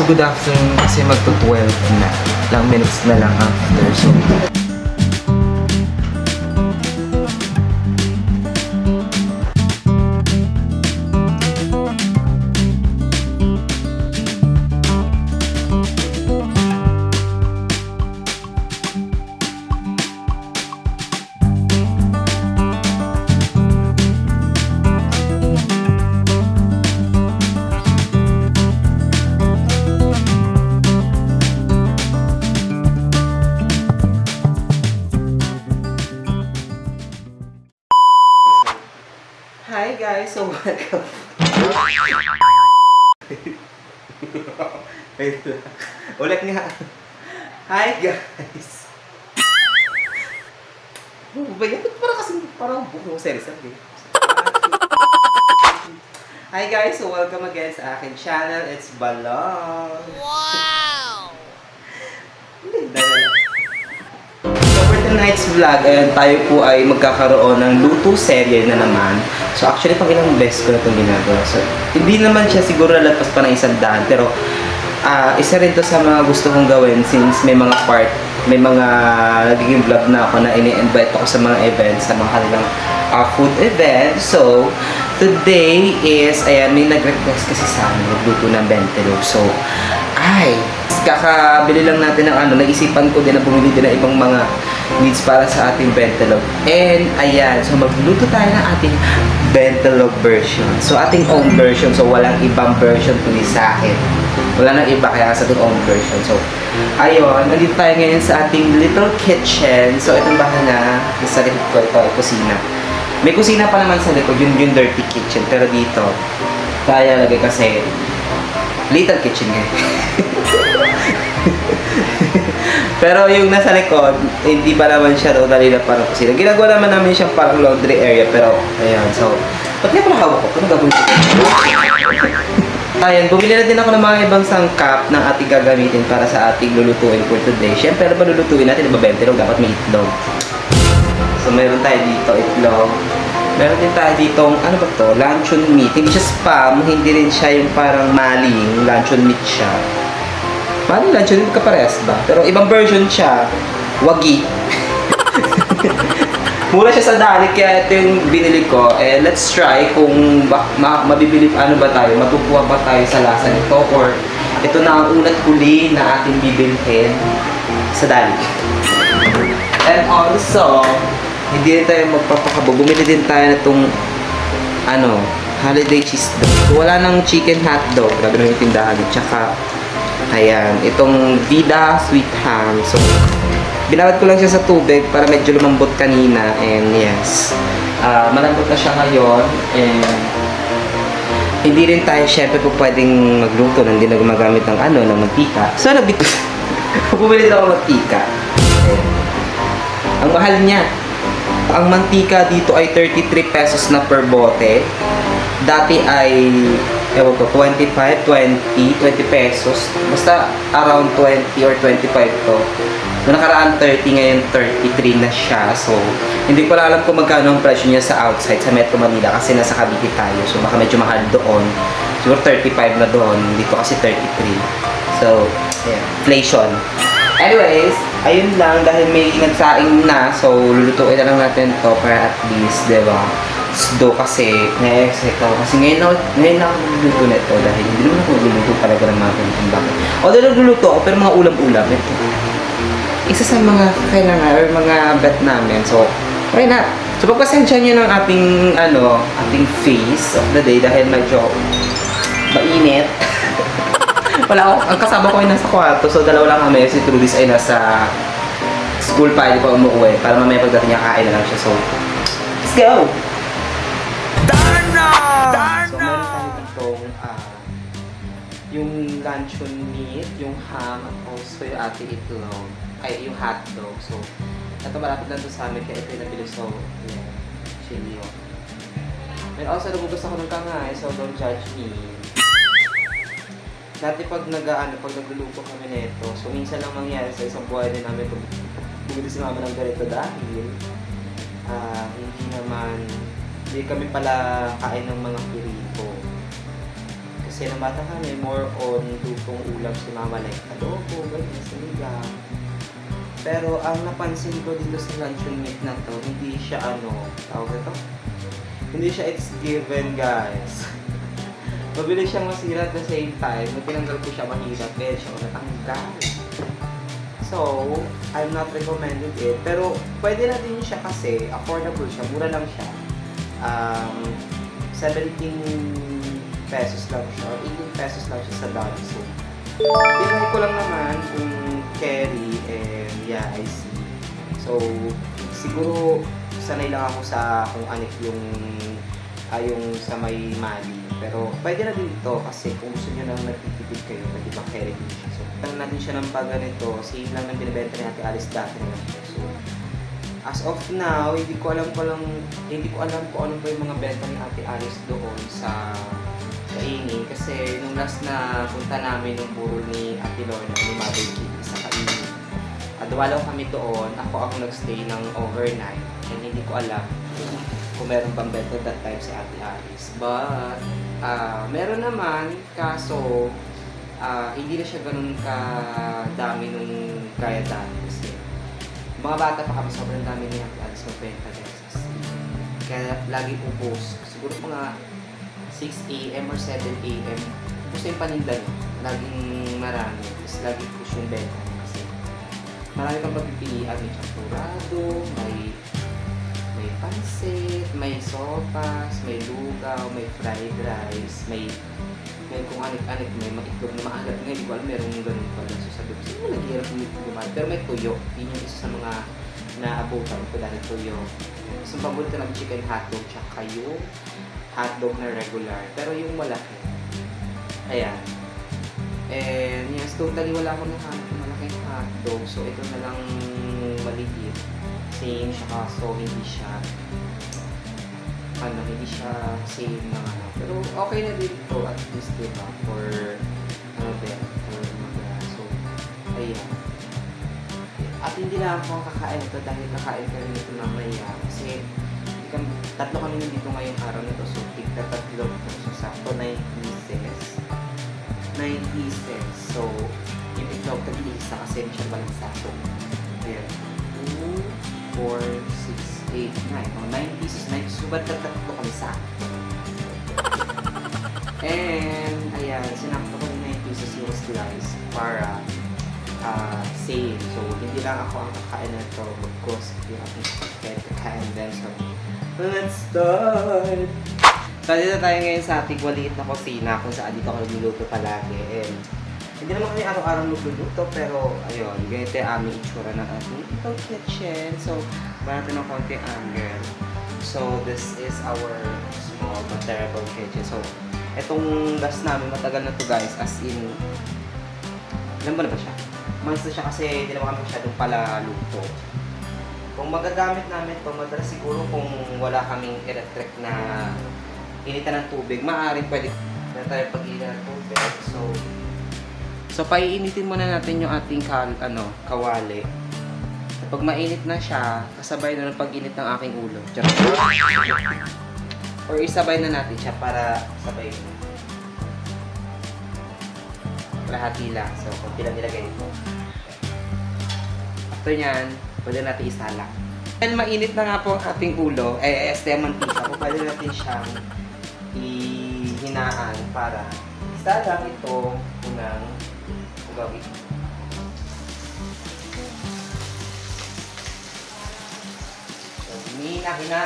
good afternoon kasi magto-12 na. Ilang minutes na lang after. So, hi guys, so welcome. Wait lang. Ulit nga. Hi guys. Oh, bayan, parang bukong seri-seri. Hi guys, so welcome again sa akin channel. It's Balong. Wow! So for tonight's vlog, ayan, tayo po ay magkakaroon ng luto serye na naman. So actually, pang ilang beses ko na itong ginagawa. So, hindi naman siya siguro lalagpas pa ng 100, pero isa rin to sa mga gusto kong gawin since may mga nagiging vlog na ako na ini-invite ako sa mga events, sa mga kanilang food events. So, today is, ayan, may nag-request kasi sa amin, magluto ng bentelo. So, kakabili lang natin ng naisipan ko din na bumili din ng ibang mga needs para sa ating bentelog. And, ayan, so magluto tayo ng ating bentelog version. So, ating own version. So, walang ibang version kundi sa akin. Wala nang iba kaya sa ating own version. So, ayun, nandito tayo ngayon sa ating little kitchen. So, itong bahay na sa likod ko, ito ay kusina. May kusina pa naman sa likod, yung dirty kitchen. Pero dito, kaya lagay kasi little kitchen ngayon. Pero yung nasa likod, hindi pa naman siya totally na parang kusina. Ginagawa naman namin siyang parang laundry area, pero ayan, so ba't kaya pala hawak ko? Ano gagawin ko? Ayan, bumili na din ako ng mga ibang sangkap na ating gagamitin para sa ating lulutuin for today. Siyempre, ano ba lulutuin natin? Ibabentero, dapat may itlog. So, meron tayo dito itlog. Meron din tayo ditong, ano ba to? Luncheon meat. Hindi siya spam, hindi rin siya yung parang maling. Luncheon meat siya. Maling luncheon meat kaparehas ba? Pero ibang version siya. Wagi. Mura siya sa dali, kaya ito yung binili ko. Eh, let's try kung mabibili, ano ba tayo? Matutuwa ba tayo sa lasa nito? Or ito na ang unat huli na ating bibilhin sa dali. And also, hindi rin tayo magpapakabo. Bumili din tayo na itong holiday cheese dog. Wala nang chicken hotdog. Gagawin yung tindahan. Tsaka, ayan, itong Vida Sweet Ham. So, binawad ko lang siya sa tubig para medyo lumambot kanina. And yes, malambot na siya ngayon. And hindi rin tayo syempre po pwedeng magluto nang hindi na gumagamit ng ng mantika. So, bumili din ako ng mantika. Ang mahal niya. Ang mantika dito ay 33 pesos na per bote. Dati ay, ewan ko, 25, 20 pesos. Basta around 20 or 25 to. Noong nakaraan 30, ngayon 33 na siya. So, hindi ko alam kung magkano ang presyo niya sa outside, sa Metro Manila. Kasi nasa Cavite tayo. So, baka medyo mahal doon. Siguro 35 na doon. Dito kasi 33. So, yeah, inflation. Anyways, ayun lang, dahil may nagsaing na, so lulutuin na lang natin to para at least, diba? Do kasi, na-excite ako. Kasi ngayon ako nagluluto nito dahil hindi naman ako nagluluto talaga ng mga ganitong bagay. Although nagluluto ako, pero mga ulam-ulam, ito. Isa sa mga kailangan or mga bet namin. So, why not? So, pagpasensya nyo ng ating face of the day dahil medyo mainit. Wala ako, ang kasama ko ay nasa kwarto, so dalawa lang kami. Si Trudis ay nasa school pa, hindi pa umuwi. Para mamaya pagdating niya, kain na lang siya. So, let's go! Darna! So, meron tayo itong yung luncheon meat, yung ham, at also yung ating itlog, ay yung hotdog. So, ito malapit lang ito sa amin, kaya ito yung nabili. So, yeah, chili yun. And also, nagugas ako ng kangay, so don't judge me. Dati pag nagluluto kami nito, so minsan lang mangyari sa isang buhay din namin pag bumili si mama ng ganito dahil hindi kami pala kain ng mga pirito. Kasi nung bata kami, more on lutong ulam si mama, like adobo, ganyan, sinigang. Pero ang napansin ko dito sa luncheon meat na to, hindi siya tawag ito? Hindi siya it's given, guys. Mabilis siyang masira at the same time. Nung tinanggal ko siya, mahirap. Dahil siya natanggal. So, I'm not recommending it. Pero, pwede na din siya kasi affordable siya. Mura lang siya. 17 pesos lang siya. 18 pesos lang siya sa Daiso. Tinry ko lang naman kung carry and yeah, I see. So, siguro sanay lang ako sa kung anit yung sa may mali. Pero pwede na din ito kasi kung gusto nyo nang nagtitipid kayo, pwede ba carry din siya. So, tanong natin siya ng pag ganito. Same lang ng binibenta ni Ate Alice dati na siya. So, as of now, hindi ko alam kung ano pa yung mga benta ni Ate Alice doon sa kainin. Kasi nung last na punta namin nung burol ni Ate Lorna, ni Mother Kitty sa kainin. Duwalaw kami doon. Ako nagstay ng overnight. And hindi ko alam kung meron bang benta that time si Ate Alice. But, meron naman, kaso hindi na siya ganun kadami nung kaya dati. Kasi mga bata pa kami, sobrang dami ni Ate Alice magbenta guys. Kaya lagi ubos. Siguro mga 6 AM or 7 AM. Ubos yung paninda niya. Laging marami. Tapos lagi push yung benta. Kasi marami kang pagpipilian. May champurado, may pansit, may sopas, may lugaw, may fried rice, may kung anit-anit, may maitlog na maalat nga, hindi ko alam, merong ganun pala. So sabi ko, sino naghihirap ng itlog na maalat? Pero may tuyo. Yun yung isa sa mga naabutan ko dahil tuyo. So paborito ng chicken hotdog, tsaka yung hotdog na regular. Pero yung malaki. Ayan. And yes, totally wala akong nahanap ng malaking hotdog. So ito na lang maliit. Same siya kaso hindi siya same na pero okay na din ito at least diba for so ayan at hindi lang ako kakain ito dahil kakain ka rin ito mamaya kasi tatlo kami nandito ngayong araw nito so tigta-tatlo so sakto 90 cents so yung itlog tag-iisa kasi siya balansado ayan 2, 4, 6, 8, 9. 9 pieces, 9 pieces. Subat tatlo kami sakto. And, ayan, sinakto ko yung 9 pieces yung slice para save. So, hindi lang ako ang kakain na ito. Of course, yung aking kakain din. So, let's start! So, dito tayo ngayon sa ating maliit na kusina kung saan dito ako nagluluto palagi. And, hindi naman kami araw-araw magluluto, pero ayun, ganito yung aming itsura ng ating little kitchen. So, ba natin ng konting angle. So, this is our small but terrible kitchen. So, itong gas namin, matagal na to guys, as in, ilan ba na ba siya? Months na siya kasi hindi naman kami masyadong palaluto. Kung magagamit namin ito, madalas siguro kung wala kaming electric na initan ng tubig, maaaring pwede na tayo pag-initan ng tubig. So paiinitin muna natin yung ating kawali. Pag mainit na siya, kasabay na ng pag-init ng aking ulo. Or isabay na natin siya para sabay mo. Lahati lang. So, kung lang nilagay ito. After nyan, pwede natin isala. Dahil mainit na nga po ang ating ulo, mantika, pwede natin siyang ihinaan para isalang ito unang gawin. So, hina.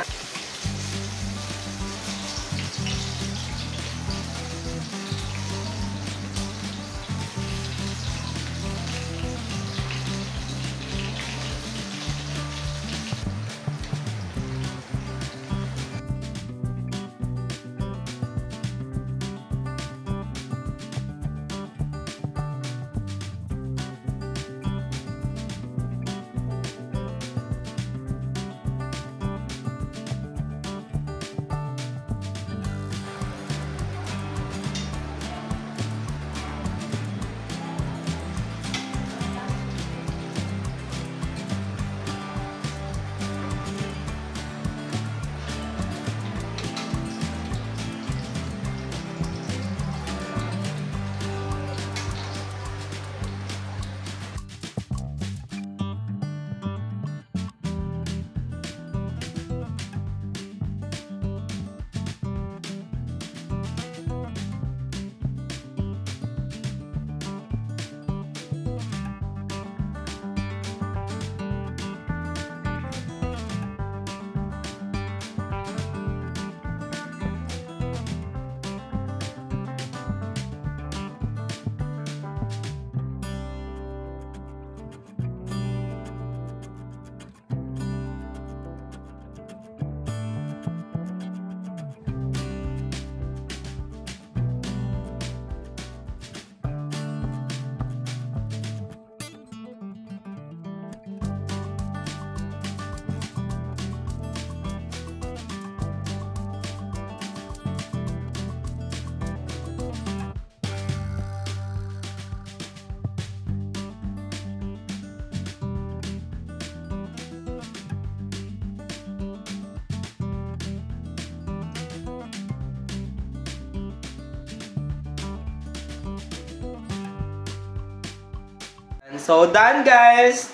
So, done guys!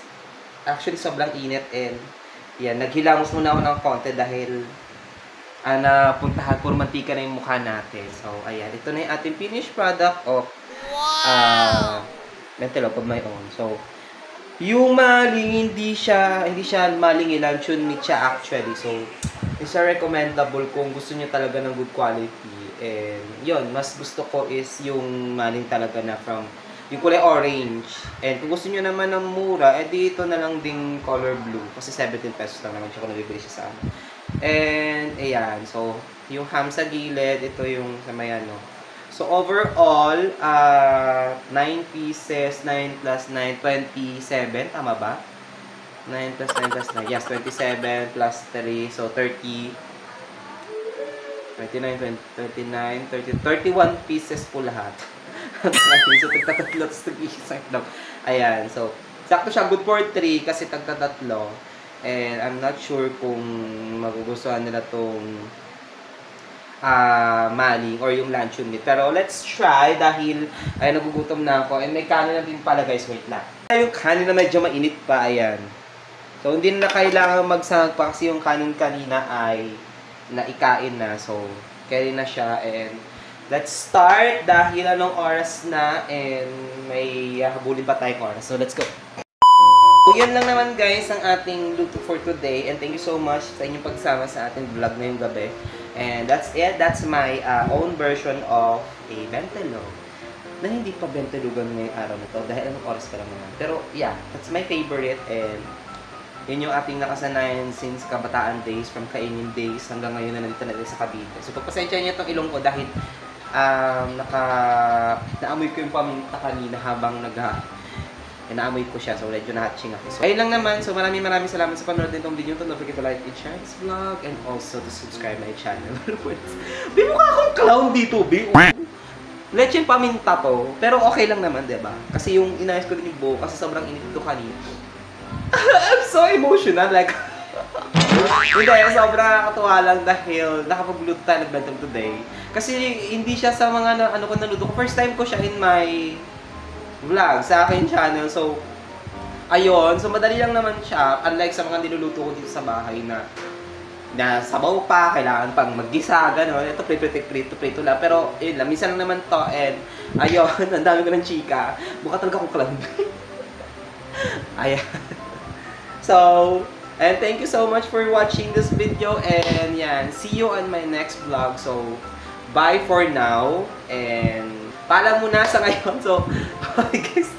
Actually, sobrang init and yan, naghilamos muna ako ng konti dahil napuntahan, puro mantika na yung mukha natin. So, ayan. Ito na yung ating finished product of Ventelo of my own. So, yung maling, hindi siya maling luncheon meat siya actually. So, it's a recommendable kung gusto niyo talaga ng good quality. And, yun, mas gusto ko is yung maling talaga na from yung kulay orange. And kung gusto niyo naman ng mura, edi ito na lang ding color blue. Kasi 17 pesos lang naman siya kung nabibili siya sa amin. And, ayan. So, yung ham sa gilid, ito yung sa may ano. So, overall, 9 pieces, 9 plus 9, 27. Tama ba? 9 plus 9 plus 9. Yes, 27 plus 3. So, 30. 29, 20, 29, 30, 31 pieces po lahat. So, tagtatatlo, tapos tag-iisang lang. Ayan, so, sakto siya, good for 3 kasi tagtatatlo. And I'm not sure kung magugustuhan nila tong maling or yung luncheon meat. Pero let's try dahil ay nagugutom na ako. And may kanin na din pala guys, wait lang. Yung kanin na medyo mainit pa, ayan. So, hindi na kailangan magsangag pa kasi yung kanin kanina ay naikain na. So, carry na siya and let's start dahil anong oras na and may habulin pa tayong oras. So, let's go. So, yan lang naman guys ang ating luto for today and thank you so much sa inyong pagsama sa ating vlog ngayong gabi. And that's it. That's my own version of a Ventelo na hindi pa Ventelugan ngayong araw na to dahil anong oras pa lang naman. Pero yeah, that's my favorite and yun yung ating nakasanayan since kabataan days, from kainin days hanggang ngayon na nandito natin sa Cavite. So, pagpasensya niyo itong ilong ko dahil naamoy ko yung paminta kanina habang naamoy ko siya. So, medyo nahatching ako. So, ayun lang naman. So, maraming salamat sa panonood nitong video. Don't forget to like and share this vlog and also to subscribe my channel. May mukha akong clown dito, B. Lecheng paminta to. Pero okay lang naman, diba? Kasi yung inayos ko din yung buhok kasi sobrang init ito kanina. I'm so emotional, like hindi, sobrang nakakatuwa lang dahil nakapag-luto tayo nag-Ventelo today. Kasi hindi siya sa mga ano ko naluto ko. First time ko siya in my vlog sa akin channel. So, ayun. So, madali lang naman siya. Unlike sa mga niluluto ko dito sa bahay na sabaw pa, kailangan pang maggisa, gano'n. Ito, prito lang. Pero, yun lang. Minsan lang naman to. And, ayun. Ang dami ko ng chika. Mukha talaga akong clown. Ayan. So, and thank you so much for watching this video and yan, see you on my next vlog. So, bye for now and paalam muna sa ngayon. So, bye guys.